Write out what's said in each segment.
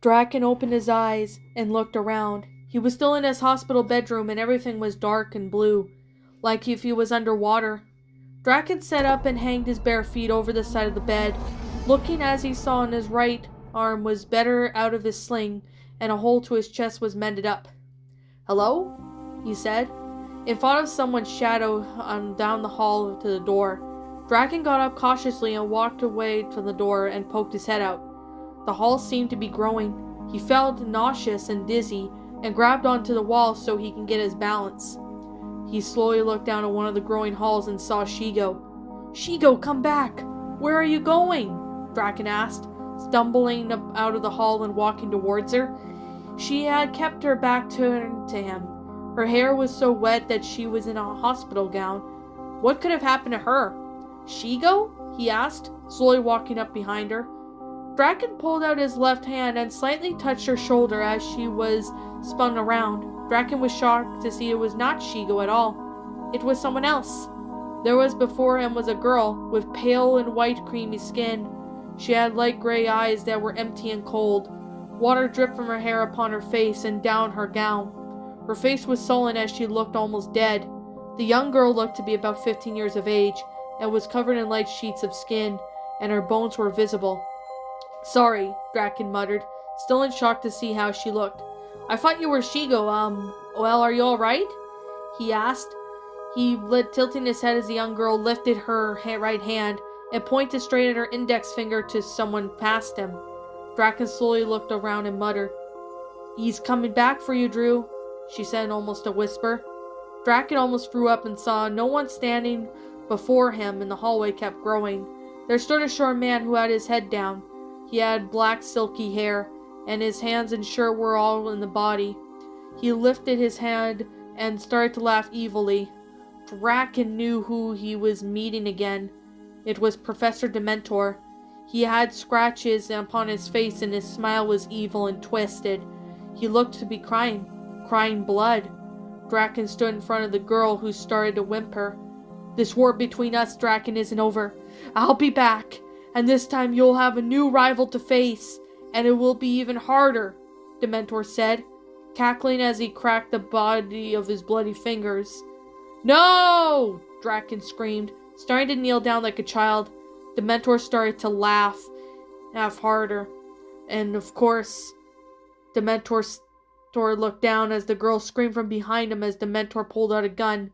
Draken opened his eyes and looked around. He was still in his hospital bedroom and everything was dark and blue, like if he was underwater. Draken sat up and hanged his bare feet over the side of the bed, looking as he saw his right arm was better out of his sling and a hole to his chest was mended up. "Hello?" he said. In front of someone's shadow down the hall to the door. Draken got up cautiously and walked away from the door and poked his head out. The hall seemed to be growing. He felt nauseous and dizzy and grabbed onto the wall so he can get his balance. He slowly looked down at one of the growing halls and saw Shigo. "Shigo, come back! Where are you going?" Draken asked, stumbling up out of the hall and walking towards her. She had kept her back turned to him. Her hair was so wet that she was in a hospital gown. What could have happened to her? "Shigo?" he asked, slowly walking up behind her. Draken pulled out his left hand and slightly touched her shoulder as she was spun around. Draken was shocked to see it was not Shigo at all. It was someone else. There was before him was a girl with pale and white creamy skin. She had light gray eyes that were empty and cold. Water dripped from her hair upon her face and down her gown. Her face was sullen as she looked almost dead. The young girl looked to be about 15 years of age and was covered in light sheets of skin, and her bones were visible. "Sorry," Draken muttered, still in shock to see how she looked. "I thought you were Shigo. Well, are you alright?" he asked. He tilting his head as the young girl lifted her right hand and pointed straight at her index finger to someone past him. Draken slowly looked around and muttered, "He's coming back for you, Drew," she said in almost a whisper. Draken almost threw up and saw no one standing before him, and the hallway kept growing. There stood a short man who had his head down. He had black silky hair, and his hands and shirt were all in the body. He lifted his hand and started to laugh evilly. Draken knew who he was meeting again. It was Professor Dementor. He had scratches upon his face and his smile was evil and twisted. He looked to be crying blood. Draken stood in front of the girl who started to whimper. "This war between us, Draken, isn't over. I'll be back, and this time you'll have a new rival to face, and it will be even harder," Dementor said, cackling as he cracked the body of his bloody fingers. "No!" Draken screamed, starting to kneel down like a child. Dementor started to laugh harder, and of course, Dementor looked down as the girl screamed from behind him as Dementor pulled out a gun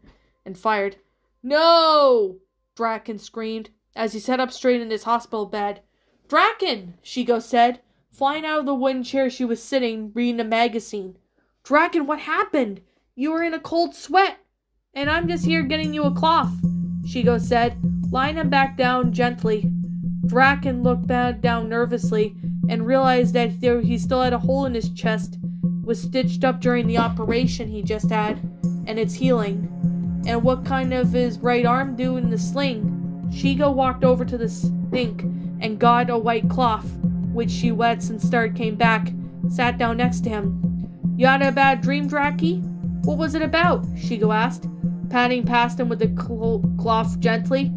and fired. "No!" Draken screamed as he sat up straight in his hospital bed. "Draken!" Shigo said, flying out of the wooden chair she was sitting, reading a magazine. "Draken, what happened? You were in a cold sweat, and I'm just here getting you a cloth," Shigo said, lying him back down gently. Draken looked down nervously and realized that he still had a hole in his chest, was stitched up during the operation he just had, and it's healing. And what kind of his right arm do in the sling? Shigo walked over to the sink and got a white cloth, which she wet since came back, sat down next to him. "You had a bad dream, Draki? What was it about?" Shigo asked, patting past him with the cloth gently.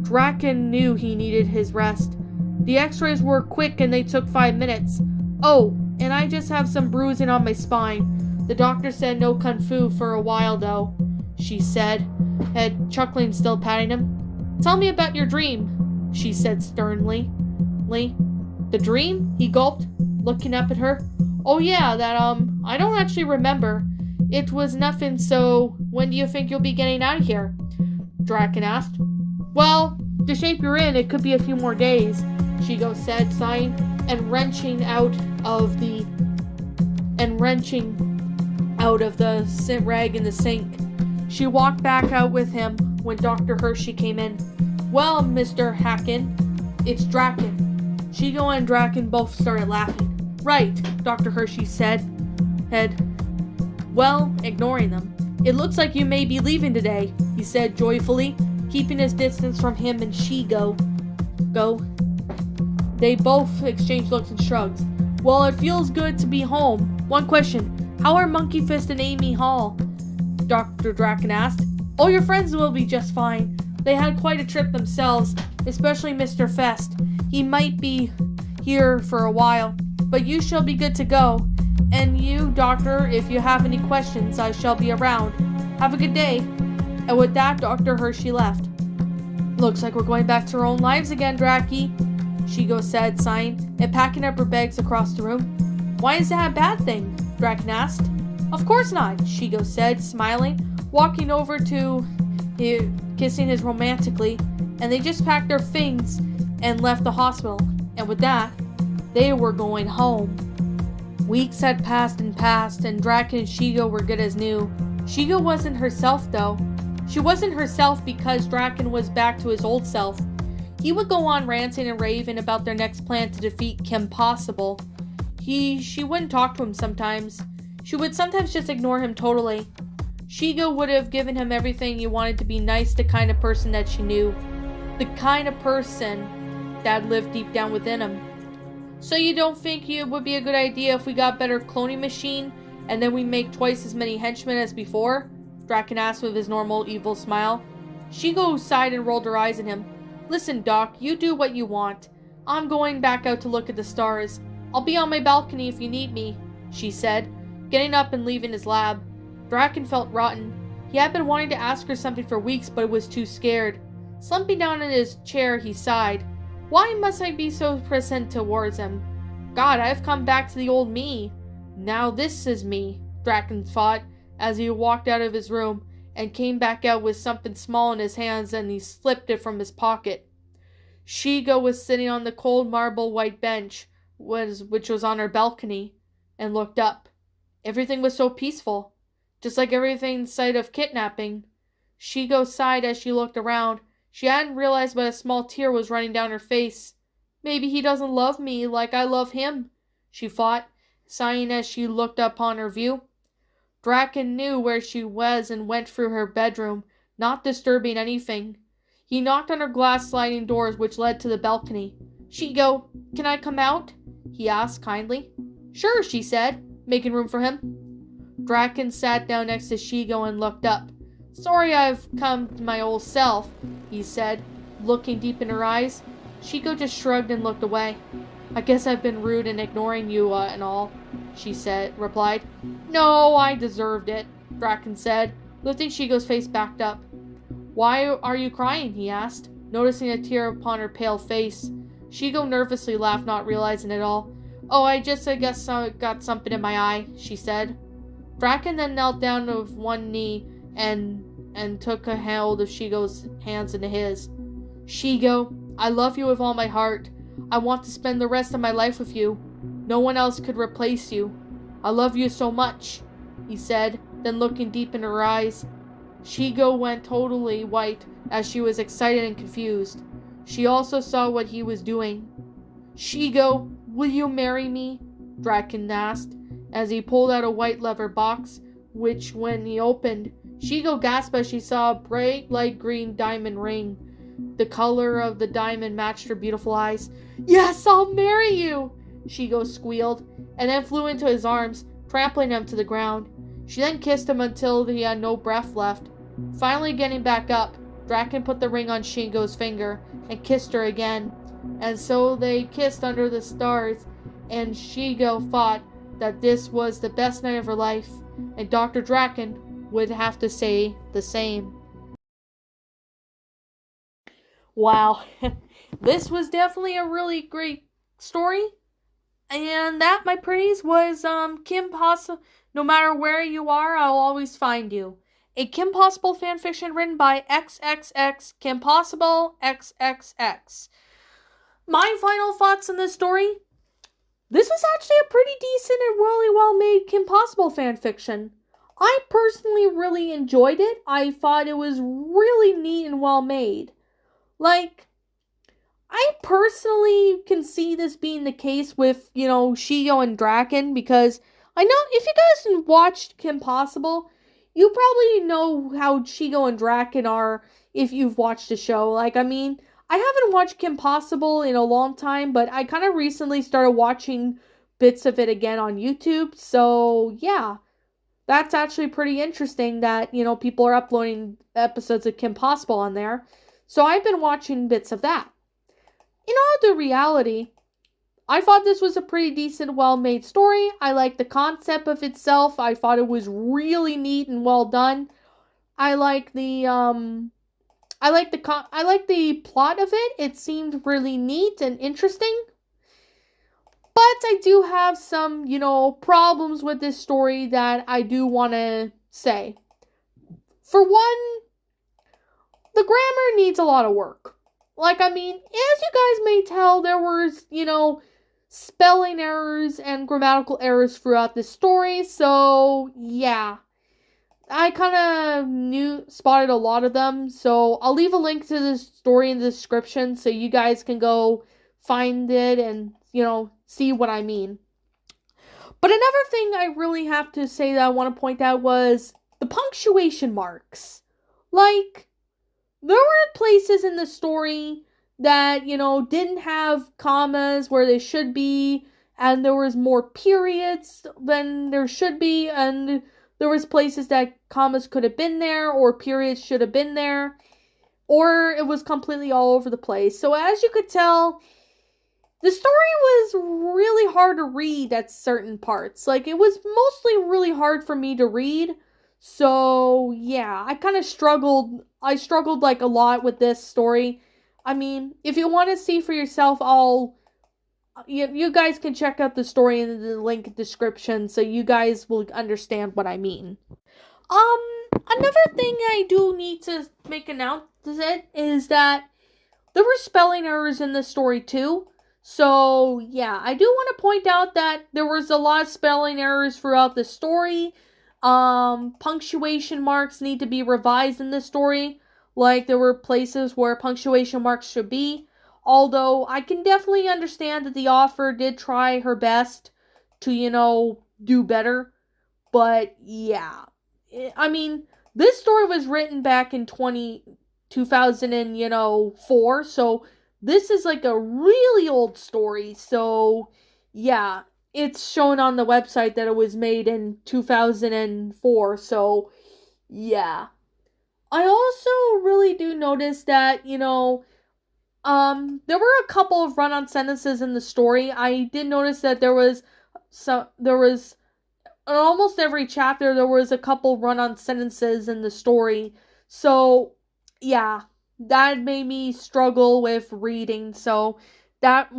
Draken knew he needed his rest. "The x-rays were quick and they took 5 minutes. Oh, and I just have some bruising on my spine. The doctor said no kung fu for a while though," she said, head chuckling, still patting him. "Tell me about your dream," she said sternly. "The dream?" he gulped, looking up at her. "Oh yeah, that I don't actually remember. It was nothing, so when do you think you'll be getting out of here?" Draken asked. "Well, the shape you're in, it could be a few more days," Shigo said, sighing and wrenching out of the rag in the sink. She walked back out with him when Dr. Hershey came in. "Well, Mr. Hacken, it's Draken." Shigo and Draken both started laughing. "Right," Dr. Hershey said, ignoring them. "It looks like you may be leaving today," he said joyfully, keeping his distance from him and Shigo. They both exchanged looks and shrugs. "Well, it feels good to be home. One question, how are Monkey Fist and Amy Hall?" Dr. Draken asked. "All your friends will be just fine. They had quite a trip themselves, especially Mr. Fest. He might be here for a while." but you shall be good to go. And you, Doctor, if you have any questions, I shall be around. Have a good day." And with that, Dr. Hershey left. "Looks like we're going back to our own lives again, Draki," Shigo said, sighing, and packing up her bags across the room. "Why is that a bad thing?" Draken asked. "Of course not," Shigo said, smiling, walking over to kissing his romantically, and they just packed their things and left the hospital. And with that, they were going home. Weeks had passed, and Draken and Shigo were good as new. Shigo wasn't herself, though. She wasn't herself because Draken was back to his old self. He would go on ranting and raving about their next plan to defeat KimPossible. She wouldn't talk to him sometimes. She would sometimes just ignore him totally. Shigo would have given him everything he wanted to be nice, the kind of person that she knew. The kind of person that lived deep down within him. "So you don't think it would be a good idea if we got a better cloning machine, and then we make twice as many henchmen as before?" Draken asked with his normal evil smile. Shigo sighed and rolled her eyes at him. "Listen, Doc, you do what you want. I'm going back out to look at the stars. I'll be on my balcony if you need me," she said, getting up and leaving his lab. Draken felt rotten. He had been wanting to ask her something for weeks, but was too scared. Slumping down in his chair, he sighed. Why must I be so present towards him? God, I've come back to the old me. Now this is me, Draken thought, as he walked out of his room and came back out with something small in his hands, and he slipped it from his pocket. Shigo was sitting on the cold marble white bench, which was on her balcony, and looked up. Everything was so peaceful, just like everything in sight of kidnapping. Shigo sighed as she looked around. She hadn't realized but a small tear was running down her face. Maybe he doesn't love me like I love him, she thought, sighing as she looked upon her view. Draken knew where she was and went through her bedroom, not disturbing anything. He knocked on her glass sliding doors which led to the balcony. "Shigo, can I come out?" he asked kindly. "Sure," she said, making room for him. Draken sat down next to Shigo and looked up. "Sorry I've come to my old self," he said, looking deep in her eyes. Shigo just shrugged and looked away. "I guess I've been rude in ignoring you and all," she replied. "No, I deserved it," Draken said, lifting Shigo's face back up. "Why are you crying?" he asked, noticing a tear upon her pale face. Shigo nervously laughed, not realizing it all. "Oh, I guess I got something in my eye," she said. Draken then knelt down with one knee and took a hold of Shigo's hands into his. "Shigo, I love you with all my heart. I want to spend the rest of my life with you. No one else could replace you. I love you so much," he said, then looking deep in her eyes. Shigo went totally white as she was excited and confused. She also saw what he was doing. "Shigo, will you marry me?" Draken asked, as he pulled out a white leather box, which, when he opened, Shigo gasped as she saw a bright light green diamond ring. The color of the diamond matched her beautiful eyes. "Yes, I'll marry you!" Shigo squealed, and then flew into his arms, trampling him to the ground. She then kissed him until he had no breath left. Finally getting back up, Draken put the ring on Shigo's finger and kissed her again. And so they kissed under the stars, and Shigo thought that this was the best night of her life, and Dr. Draken would have to say the same. Wow, this was definitely a really great story. And that, my pretties, was KimPossible. No matter where you are, I'll always find you. A KimPossible fanfiction written by XXX KimPossible XXX. My final thoughts on this story? This was actually a pretty decent and really well-made KimPossible fanfiction. I personally really enjoyed it. I thought it was really neat and well-made. Like, I personally can see this being the case with, Shigo and Draken, because I know if you guys have watched KimPossible, you probably know how Shigo and Draken are if you've watched the show. I haven't watched KimPossible in a long time, but I kind of recently started watching bits of it again on YouTube, so yeah. That's actually pretty interesting that, people are uploading episodes of KimPossible on there. So I've been watching bits of that. In all the reality, I thought this was a pretty decent, well-made story. I like the concept of itself. I thought it was really neat and well done. I like the I like the plot of it. It seemed really neat and interesting. But I do have some, problems with this story that I do want to say. For one, the grammar needs a lot of work. Like, I mean, as you guys may tell, there was, spelling errors and grammatical errors throughout this story. So, yeah. I kind of spotted a lot of them. So, I'll leave a link to this story in the description so you guys can go find it and, see what I mean. But another thing I really have to say that I want to point out was the punctuation marks. Like, there were places in the story that, didn't have commas where they should be, and there was more periods than there should be, and there was places that commas could have been there, or periods should have been there, or it was completely all over the place. So as you could tell, the story was really hard to read at certain parts. Like, it was mostly really hard for me to read. So, yeah, I kind of struggled. I struggled, like, a lot with this story. I mean, if you want to see for yourself, you guys can check out the story in the link description so you guys will understand what I mean. Another thing I do need to make announcement is that there were spelling errors in this story too. So, yeah, I do want to point out that there was a lot of spelling errors throughout the story. Punctuation marks need to be revised in this story. Like, there were places where punctuation marks should be. Although, I can definitely understand that the author did try her best to, do better. But, yeah. I mean, this story was written back in 2004, so this is like a really old story. So, yeah, it's shown on the website that it was made in 2004. So, yeah. I also really do notice that, there were a couple of run-on sentences in the story. I did notice that there was in almost every chapter there was a couple run-on sentences in the story. So, yeah, that made me struggle with reading. So, that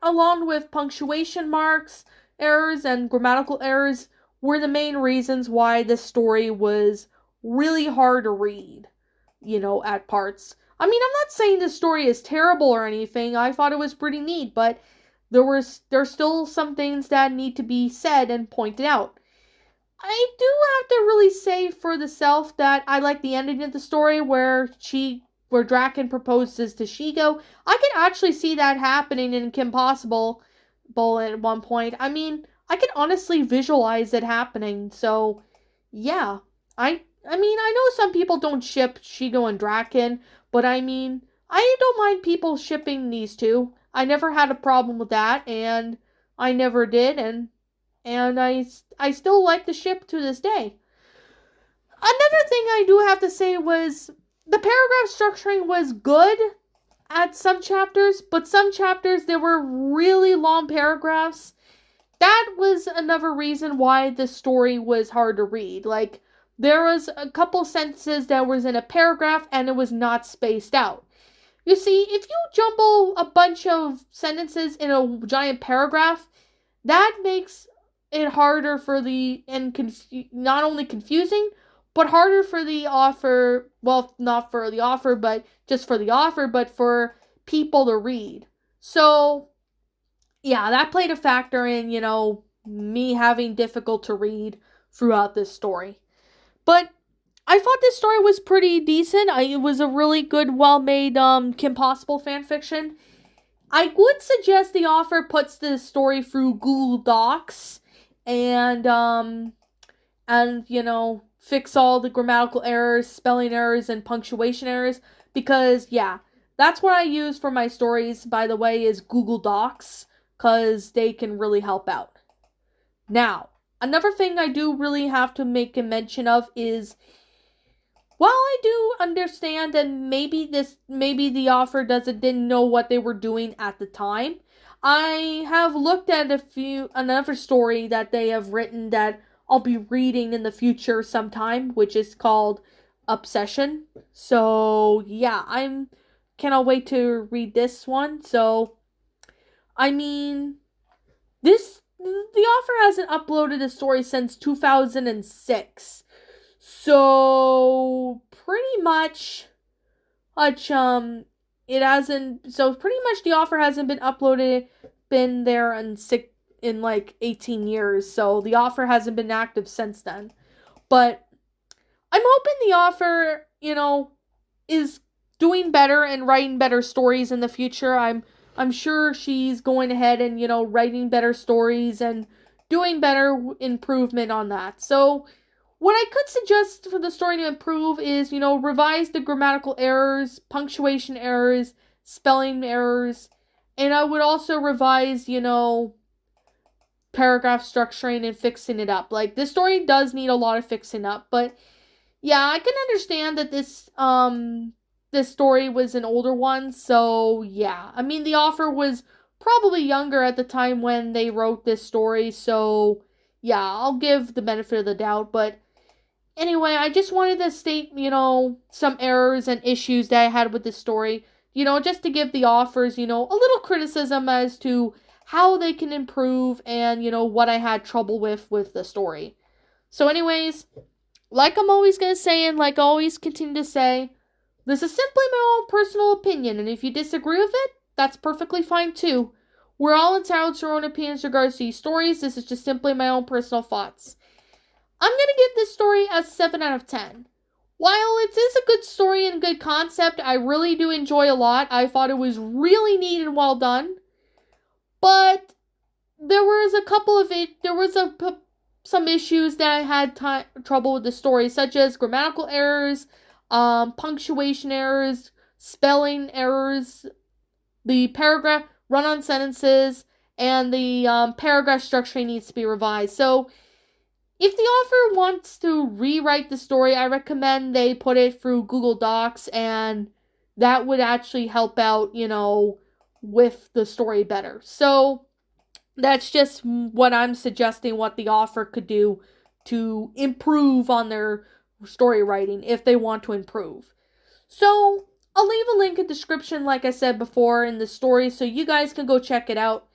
along with punctuation marks, errors, and grammatical errors were the main reasons why this story was really hard to read, at parts. I mean, I'm not saying the story is terrible or anything. I thought it was pretty neat, but there's still some things that need to be said and pointed out. I do have to really say for the self that I like the ending of the story where Draken proposes to Shigo. I can actually see that happening in KimPossible at one point. I mean, I can honestly visualize it happening. So, yeah. I mean, I know some people don't ship Shigo and Draken, but I mean, I don't mind people shipping these two. I never had a problem with that, and I never did, and I still like the ship to this day. Another thing I do have to say was the paragraph structuring was good at some chapters, but some chapters there were really long paragraphs. That was another reason why the story was hard to read. Like, there was a couple sentences that was in a paragraph and it was not spaced out. You see, if you jumble a bunch of sentences in a giant paragraph, that makes it harder for not only confusing, but harder for the author, well, not for the author, but just for the author, but for people to read. So, yeah, that played a factor in, me having difficult to read throughout this story. But I thought this story was pretty decent. It was a really good, well-made KimPossible fanfiction. I would suggest the author puts this story through Google Docs and fix all the grammatical errors, spelling errors, and punctuation errors. Because, yeah, that's what I use for my stories, by the way, is Google Docs. Because they can really help out. Now, another thing I do really have to make a mention of is, while I do understand that maybe the author didn't know what they were doing at the time, I have looked at another story that they have written that I'll be reading in the future sometime, which is called Obsession. So yeah, cannot wait to read this one. So I mean, the author hasn't uploaded a story since 2006. So pretty much it hasn't, so pretty much the offer hasn't been there in like 18 years. So the offer hasn't been active since then. But I'm hoping the author, is doing better and writing better stories in the future. I'm sure she's going ahead and, writing better stories and doing better improvement on that. So what I could suggest for the story to improve is, revise the grammatical errors, punctuation errors, spelling errors, and I would also revise, paragraph structuring and fixing it up. Like, this story does need a lot of fixing up, but yeah, I can understand that this story was an older one, so yeah. I mean, the author was probably younger at the time when they wrote this story, so yeah, I'll give the benefit of the doubt, but anyway, I just wanted to state, some errors and issues that I had with this story, just to give the authors, a little criticism as to how they can improve and, what I had trouble with the story. So anyways, like I'm always going to say and like I always continue to say, this is simply my own personal opinion, and if you disagree with it, that's perfectly fine too. We're all entitled to our own opinions regards to these stories. This is just simply my own personal thoughts. I'm going to give this story a 7 out of 10. While it is a good story and good concept, I really do enjoy a lot. I thought it was really neat and well done. But there was some issues that I had trouble with the story, such as grammatical errors, punctuation errors, spelling errors, the paragraph run-on sentences, and the paragraph structure needs to be revised. So if the author wants to rewrite the story, I recommend they put it through Google Docs, and that would actually help out, with the story better. So that's just what I'm suggesting what the author could do to improve on their story writing if they want to improve. So I'll leave a link in the description, like I said before, in the story, so you guys can go check it out.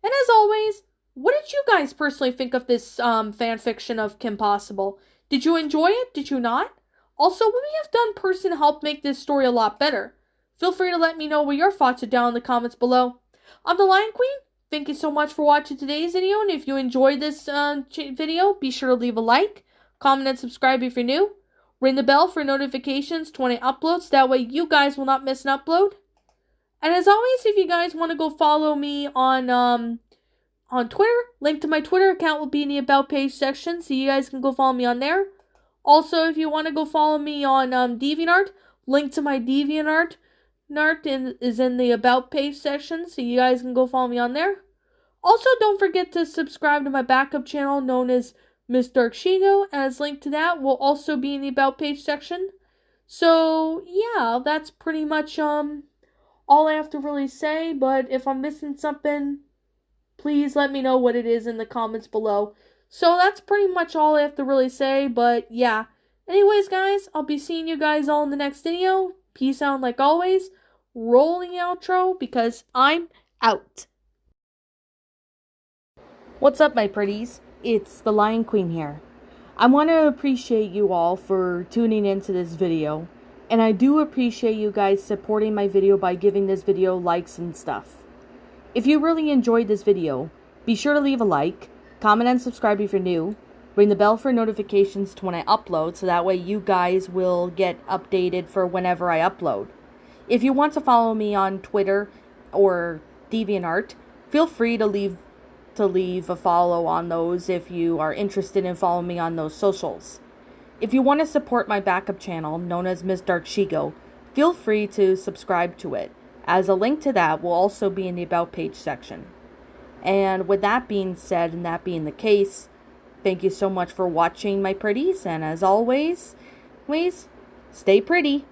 And as always, what did you guys personally think of this fan fiction of KimPossible? Did you enjoy it? Did you not? Also, what would you have done personally to help make this story a lot better? Feel free to let me know what your thoughts are down in the comments below. I'm the Lion Queen. Thank you so much for watching today's video, and if you enjoyed this video, be sure to leave a like, comment, and subscribe if you're new. Ring the bell for notifications to when I upload, so that way you guys will not miss an upload. And as always, if you guys want to go follow me on Twitter, link to my Twitter account will be in the About page section, so you guys can go follow me on there. Also, if you want to go follow me on DeviantArt, link to my DeviantArt is in the About page section, so you guys can go follow me on there. Also, don't forget to subscribe to my backup channel known as Miss Dark Shigo, as link to that will also be in the About page section. So, yeah, that's pretty much all I have to really say, but if I'm missing something, please let me know what it is in the comments below. So that's pretty much all I have to really say, but yeah. Anyways, guys, I'll be seeing you guys all in the next video. Peace out like always. Rolling outro because I'm out. What's up, my pretties? It's the Lion Queen here. I want to appreciate you all for tuning into this video, and I do appreciate you guys supporting my video by giving this video likes and stuff. If you really enjoyed this video, be sure to leave a like, comment and subscribe if you're new, ring the bell for notifications to when I upload so that way you guys will get updated for whenever I upload. If you want to follow me on Twitter or DeviantArt, feel free to leave a follow on those if you are interested in following me on those socials. If you want to support my backup channel known as Miss Dark Shigo, feel free to subscribe to it, as a link to that will also be in the About page section. And with that being said, and that being the case, thank you so much for watching, my pretties, and as always, please stay pretty.